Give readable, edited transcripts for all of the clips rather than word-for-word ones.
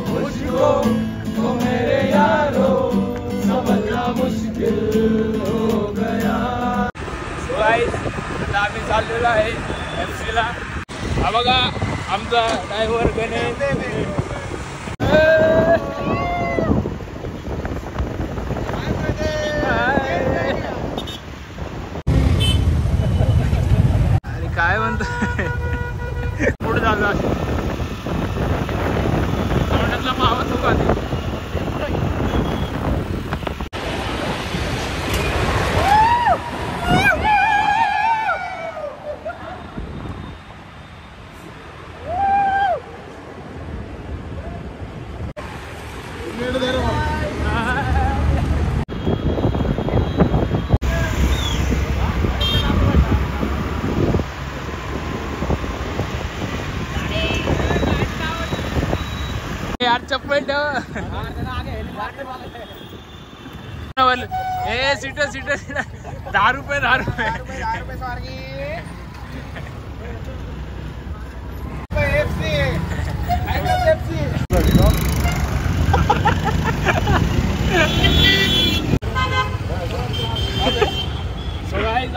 मुझको तो मेरे यारो समझना मुश्किल हो गया। आता आम्ही चाललेलो आहे FC ला। हा बघा आमचा ड्रायव्हर गणेश। अरे काय म्हणतोय पुढे झालं तोंडातला मावा तो का यार चप्पल ठेव। ए सीट 10 रुपये 10 रुपये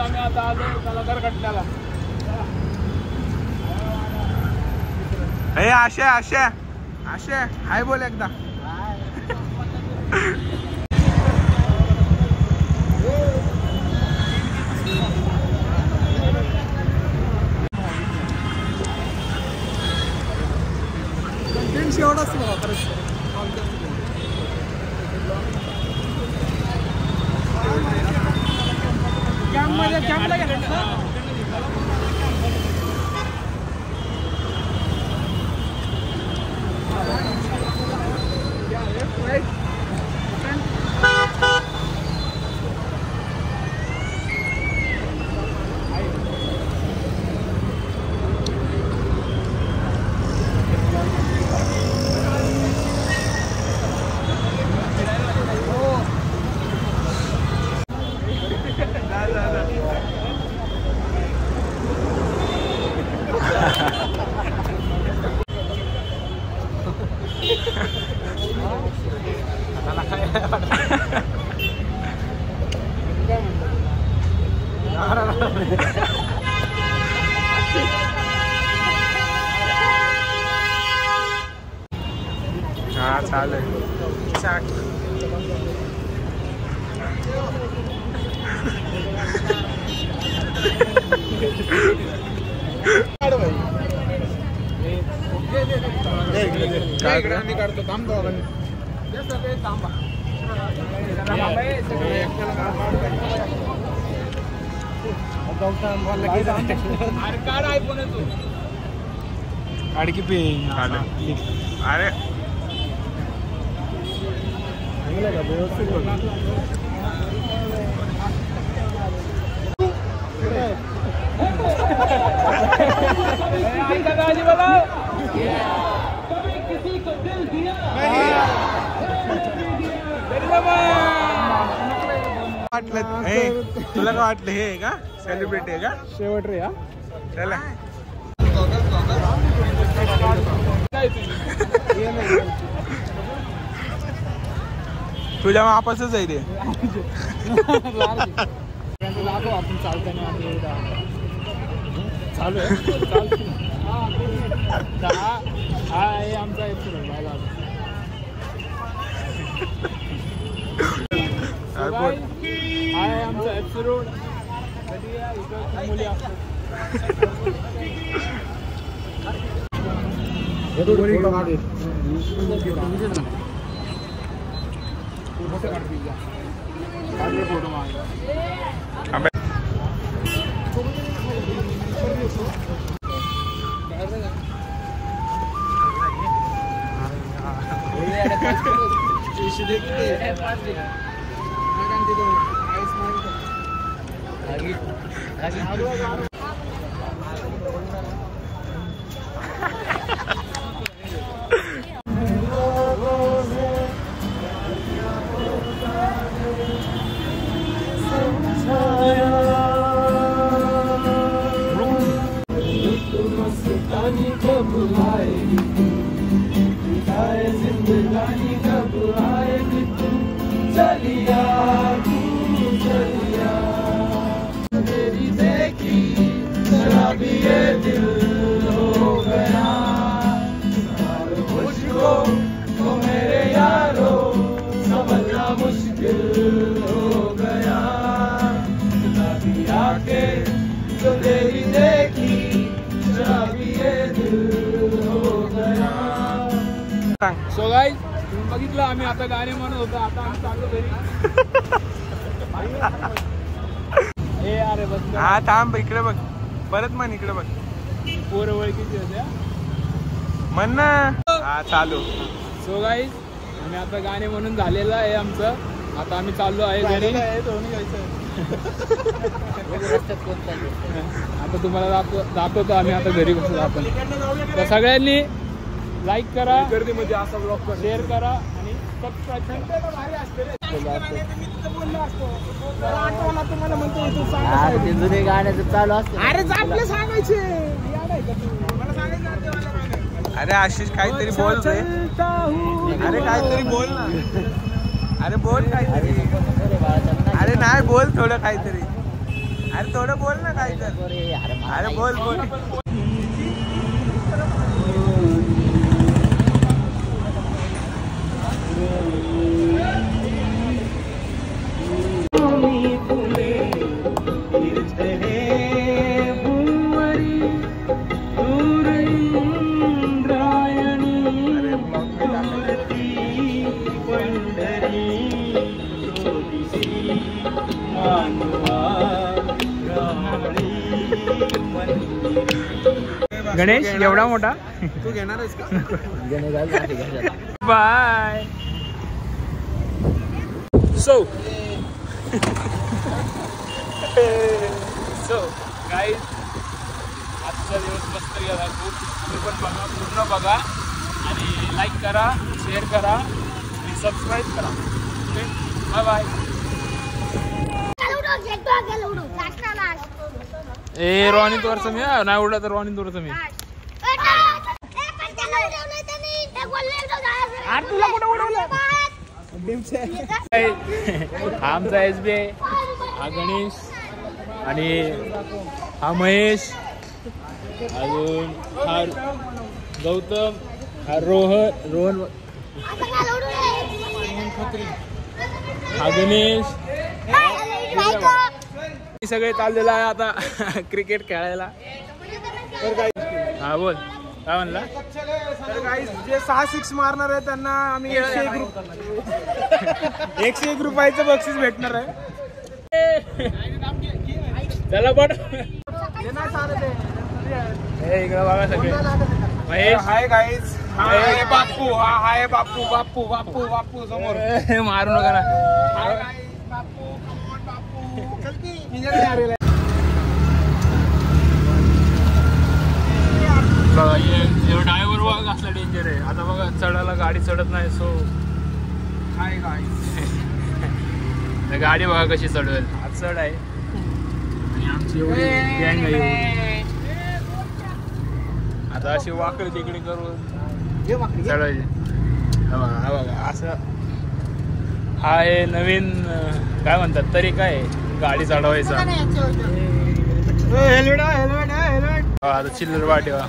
आम्ही आता आलो कलाकार कटण्याला। आशा हाय बोल एकदा। एवढाच हाँ चाल काढतो काम अड़की पे अरे किसी को दिल दिया तुला का वाटलं हे का सेलिब्रिटी आहे का शेवट रे हा चला तुझ्या वापसच आहे ते आपण चालताना चालू हा हे आमचा हाय आमचा FC रोड मुली असतात फोटो कब आए सो गाईज तुम्ही बघितलं आम्ही आता गाणे म्हणत होतो, आता आम्ही चाललो घरी. अरे बस हा थांब इकडे बघ, परत म्हण इकडे बघ. पोरं ओळखीची होत्या म्हण ना. हा चालू. सो गाईज आम्ही आता गाणे म्हणून झालेलं आहे आमचं. आता आम्ही चाललो आहे घरी. आता तुम्हाला दाखवतो आम्ही आता घरी कसं जातो. तर सगळ्यांनी लाईक करा, गर्दीमध्ये असा ब्लॉग शेअर करा आणि सबस्क्राईब जुने गाण्याचं चालू असतं. अरे आशिष काहीतरी बोल रे. अरे काहीतरी बोल ना. अरे बोल काहीतरी. अरे नाही बोल थोडं काहीतरी. अरे थोडं बोल ना काहीतरी. अरे बोल बोल. गणेश एवढा मोठा तू घेणार आहेस का? बाय. सो गाईज आजचा दिवस मस्त गेला खूप. तुम्ही पण बघा, पूर्ण बघा आणि लाईक करा, शेअर करा आणि सबस्क्राईब करा. Okay bye bye. ए रॉनी तोरचं मी नाही उडला तर रॉनी तोरचं मी. आमचा SBI, हा गणेश आणि हा महेश, अजून हा गौतम, हा रोहन, हा गणेश. सगळे चाललेलं आहे आता क्रिकेट खेळायला. हा बोल काय म्हणला. तर गाईस जे 6 6 मारणार आहे त्यांना आम्ही 101 रुपयाचं बक्षीस भेटणार आहे. चला पण इकडं बघा सगळे. Mahesh hi guys. हाय बाप्पू. हाय बाप्पू. बाप्पू बाप्पू बाप्पू समोर मारू नका ना. बघा ड्रायव्हर बघा कसला डेंजर आहे. आता बघा चढायला गाडी चढत नाही. So hi guys. गाडी बघा कशी चढवेल. आज चढ आहे आणि आमची एवढी गँग आहे. आता अशी वाकडी तिकडे करून चढवायची. हा बघा असं. हा आहे नवीन काय म्हणतात तरी काय गाडी चढवायचा. Helmet helmet helmet. आता चिल्लर वाटेवा.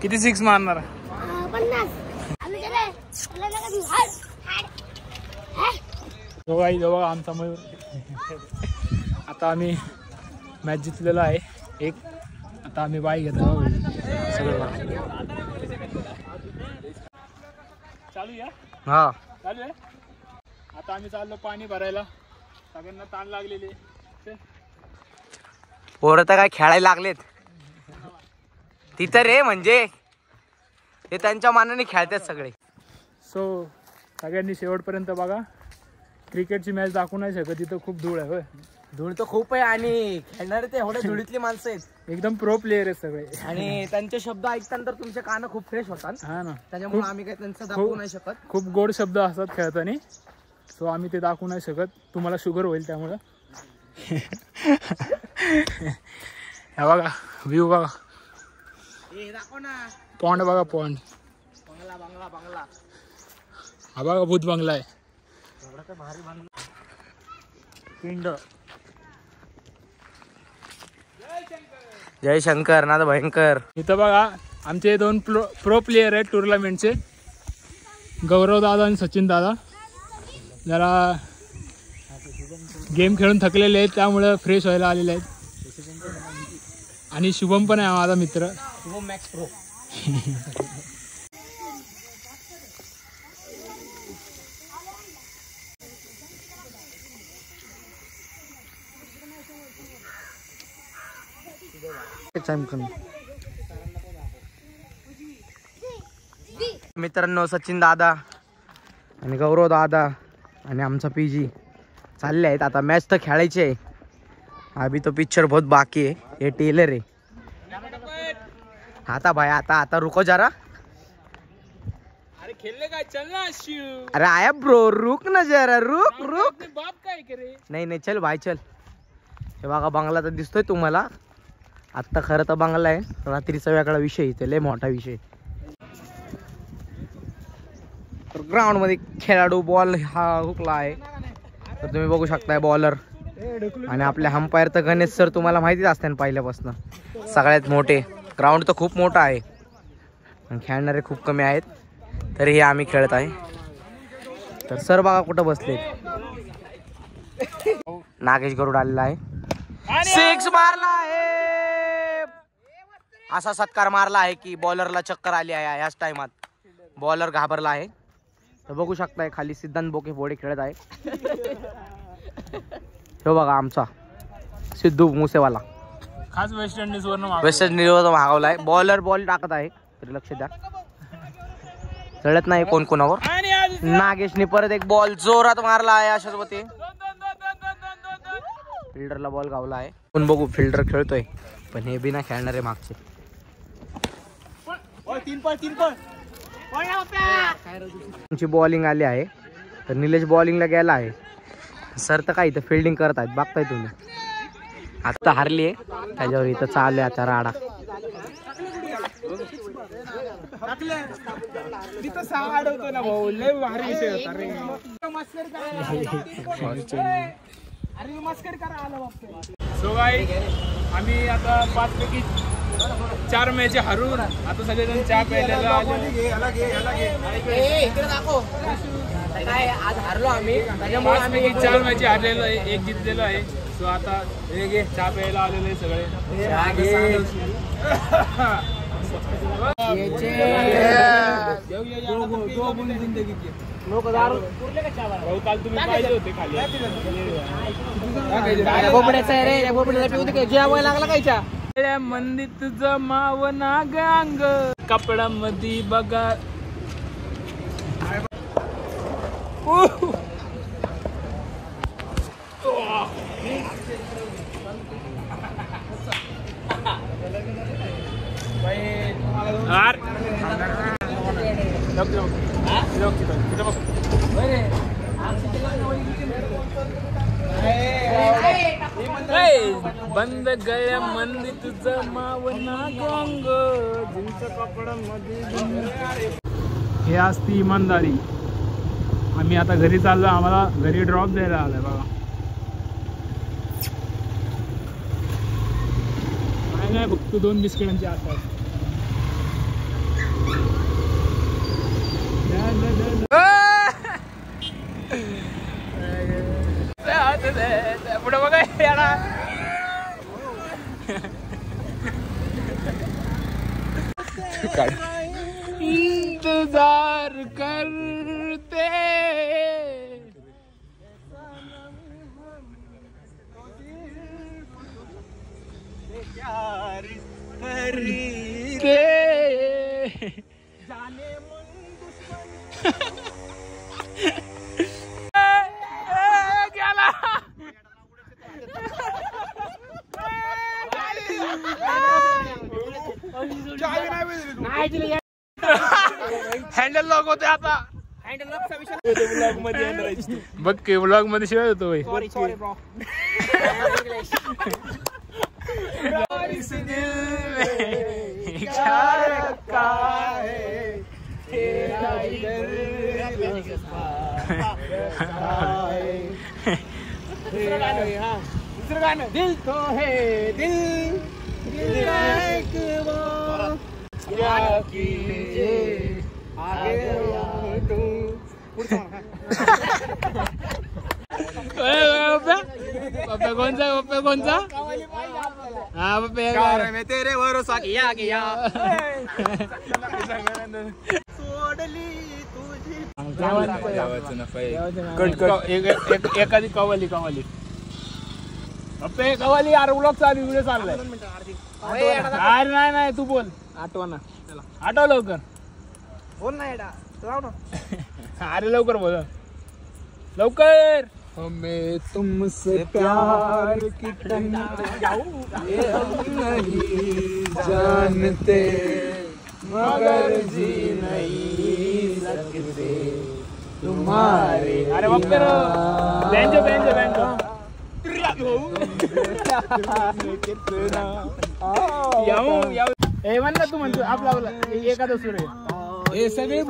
किती 6 मारणार. बघा आमचा मयूर. आता आम्ही मॅच जिंकलेला आहे एक. आता आम्ही बाईक घेतो सगळं चालू या. हा चालू आहे. आता आम्ही चाललो पाणी भरायला. सगळ्यांना ताण लागलेले. पोरं तर काय खेळायला लागलेत तिथं रे. म्हणजे ते त्यांच्या मानाने खेळतात सगळे. सो सगळ्यांनी शेवटपर्यंत बघा. क्रिकेटची मॅच दाखवू नाही शकत, तिथं खूप धूळ आहे. होय धूळ तर खूप आहे आणि खेळणारे ते एवढे धुळीतली माणसं आहेत. एकदम प्रो प्लेयर आहेत सगळे. आणि त्यांचे शब्द ऐकताना तुमचे कान खूप फ्रेश होतात. हा ना. त्याच्यामुळे आम्ही काही त्यांचं दाखवू नाही शकत. खूप गोड शब्द असतात खेळताना. सो आम्ही ते दाखवू नाही शकत. तुम्हाला शुगर होईल त्यामुळं. हे बघा व्ह्यू बघा. पॉन्ड बघा पॉन्ड. बंगला बंगला बंगला. हा बघा भूत बंगला आहे. भारी बंगला. पिंड. जय शंकर नाथ भयंकर. इथं बघा आमचे 2 प्रो प्लेयर आहेत टुर्नामेंटचे. गौरव दादा आणि सचिन दादा जरा गेम खेळून थकलेले आहेत, त्यामुळे फ्रेश व्हायला आलेले आहेत. आणि शुभम पण आहे माझा मित्र. Shubham max pro. मित्रांनो सचिन दादा आणि गौरव दादा आणि आमचा पीजी चालले आहेत. आता मॅच तर खेळायची आहे. अभी तो पिक्चर बहुत बाकी है. ये टेलर है. आता भाई आता रुको जरा. अरे खेलने का चलना. अरे आया ब्रो रुक ना जरा रुक. बाप काय करे. नाही चल भाई चल. हे बघा बंगला तर दिसतोय तुम्हाला. आत्ता खरं तर बंगला आहे, रात्रीचा वेगळा विषय इथे लय मोठा विषय. ग्राउंड मध्ये खेळाडू बॉल हा हुकला आहे, तर तुम्ही बघू शकताय बॉलर. आणि आपले अंपायर तर गणेश सर तुम्हाला माहितीच असते ना पहिल्यापासून, सगळ्यात मोठे. ग्राउंड तर खूप मोठा आहे आणि खेळणारे खूप कमी आहेत, तरीही आम्ही खेळत आहे. तर सर बघा कुठं बसले. नागेश गरुड आलेला आहे. 6 मारला आहे. असा सत्कार मारला आहे की बॉलरला चक्कर आली आहे. याच टाइमात बॉलर घाबरला आहे. तर बघू शकताय खाली सिद्धांत बोके फोडे खेळत आहे. तो बघा आमचा सिद्धू मुसेवाला खास वेस्ट इंडिज वरून मागवलाय. बॉलर बॉल टाकत आहे, तरी लक्ष द्या. चढत नाही कोण कोणावर. नागेशने परत एक बॉल जोरात मारला आहे. अशाच होते फिल्डरला बॉल गावला आहे. पण बघू फिल्डर खेळतोय, पण हे बिना खेळणारे मागचे. तुमची बॉलिंग आली आहे, तर निलेश बॉलिंगला गेला आहे. सर तर काय इथं फिल्डिंग करत आहेत बघताय तुम्ही. आता हारली आहे, त्याच्यावर इथं चालू आहे आता राडा. सो गाइस आम्ही आता 5 पैकी 4 मॅच हरून आता सगळेजण चहा प्यायला काय आज हारलो आम्ही, त्याच्यामुळे 5 पैकी 4 मॅच हारलेलो आहे, 1 जिंकलेलो आहे. सो आता चहा प्यायला आलेलो आहे सगळे. काल तुम्ही पाहिजे होते खाली. लागला कायच्या मंदी तुझं माव नाग अंग कपड्यामध्ये बघा. बंद गळ्या मंदी तुझं माव नागंग जिंच कपड्यामध्ये. हे असती इमानदारी. आम्ही आता घरी चाललो, आम्हाला घरी ड्रॉप द्यायला आलाय बघा. नाही फक्त 2 बिस्किटांची आसपास. पुढे बघा इंतजार करते हँडल लॉक होते आता. ब्लॉग मध्ये बघ की ब्लॉग मध्ये शिवाय होतो. दिल तो है दिल क्या कीजिए आगे तुम कोणचा पप्पे कोणचा हा पप्पे मैं तेरे भरोसा किया किया एखादी कवाली कवाली पप्पे कवाली यार उलट चालू व्हिडिओ चाललाय अरे नाही तू बोल आठवा ना आठव लवकर बोल ना एडा लाव ना अरे लवकर बोल लवकर हमें तुमसे प्यार कितना ये हम नहीं जानते मगर जी नहीं सकते तुम्हारे अरे पप्पे बेंचो बेंचो बेंचो हे म्हण ना तू म्हणतो आपला एखादा सूर आहे हे सगळे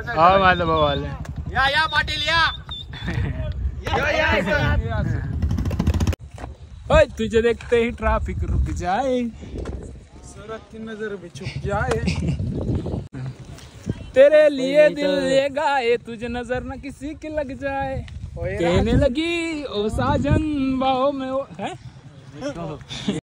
हा माझा भाऊ आले या पाटील या तुझे देखते ही ट्रैफिक रुक जाए सूरत की नजर भी छुप जाए तेरे लिए दिल ले गाए तुझे नजर न किसी की लग जाए कहने लगी ओ साजन बाहों में है